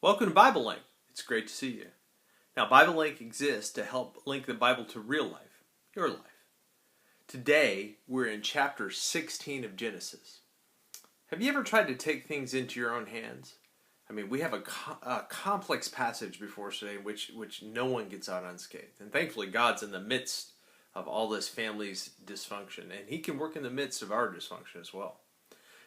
Welcome to BibleLink. It's great to see you. Now, BibleLink exists to help link the Bible to real life, your life. Today, we're in chapter 16 of Genesis. Have you ever tried to take things into your own hands? I mean, we have a complex passage before us today which no one gets out unscathed. And thankfully, God's in the midst of all this family's dysfunction, and He can work in the midst of our dysfunction as well.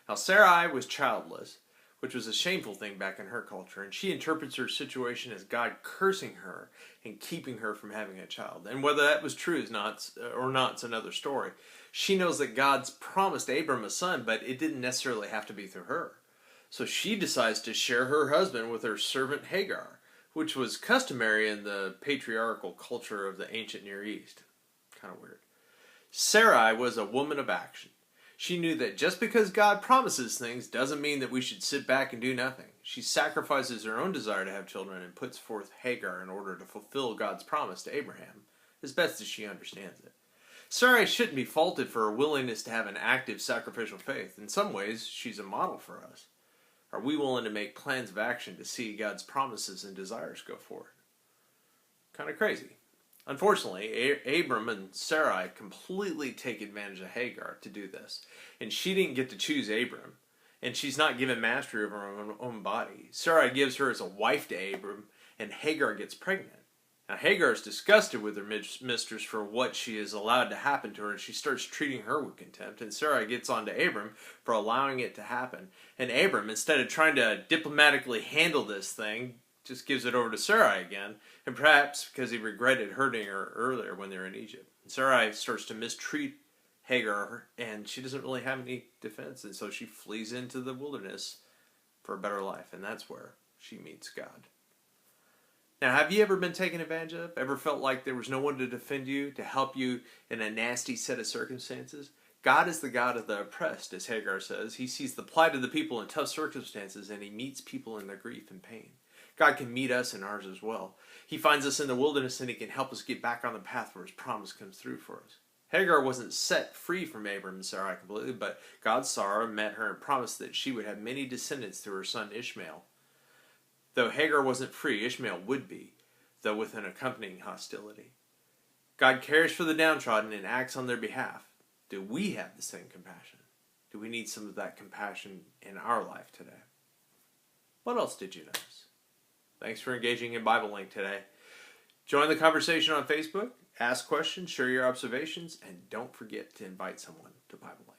Now, Sarai was childless, which was a shameful thing back in her culture, and she interprets her situation as God cursing her and keeping her from having a child. And whether that was true is not, or not, it's another story. She knows that God's promised Abram a son, but it didn't necessarily have to be through her. So she decides to share her husband with her servant Hagar, which was customary in the patriarchal culture of the ancient Near East. Kind of weird. Sarai was a woman of action. She knew that just because God promises things doesn't mean that we should sit back and do nothing. She sacrifices her own desire to have children and puts forth Hagar in order to fulfill God's promise to Abraham, as best as she understands it. Sarai shouldn't be faulted for her willingness to have an active sacrificial faith. In some ways, she's a model for us. Are we willing to make plans of action to see God's promises and desires go forward? Kind of crazy. Unfortunately, Abram and Sarai completely take advantage of Hagar to do this. And she didn't get to choose Abram. And she's not given mastery over her own body. Sarai gives her as a wife to Abram, and Hagar gets pregnant. Now, Hagar is disgusted with her mistress for what she has allowed to happen to her, and she starts treating her with contempt. And Sarai gets on to Abram for allowing it to happen. And Abram, instead of trying to diplomatically handle this thing, just gives it over to Sarai again, and perhaps because he regretted hurting her earlier when they were in Egypt. And Sarai starts to mistreat Hagar, and she doesn't really have any defense, and so she flees into the wilderness for a better life, and that's where she meets God. Now, have you ever been taken advantage of? Ever felt like there was no one to defend you, to help you in a nasty set of circumstances? God is the God of the oppressed, as Hagar says. He sees the plight of the people in tough circumstances, and He meets people in their grief and pain. God can meet us in ours as well. He finds us in the wilderness, and He can help us get back on the path where His promise comes through for us. Hagar wasn't set free from Abram and Sarai completely, but God saw her, met her, and promised that she would have many descendants through her son Ishmael. Though Hagar wasn't free, Ishmael would be, though with an accompanying hostility. God cares for the downtrodden and acts on their behalf. Do we have the same compassion? Do we need some of that compassion in our life today? What else did you notice? Thanks for engaging in BibleLink today. Join the conversation on Facebook, ask questions, share your observations, and don't forget to invite someone to BibleLink.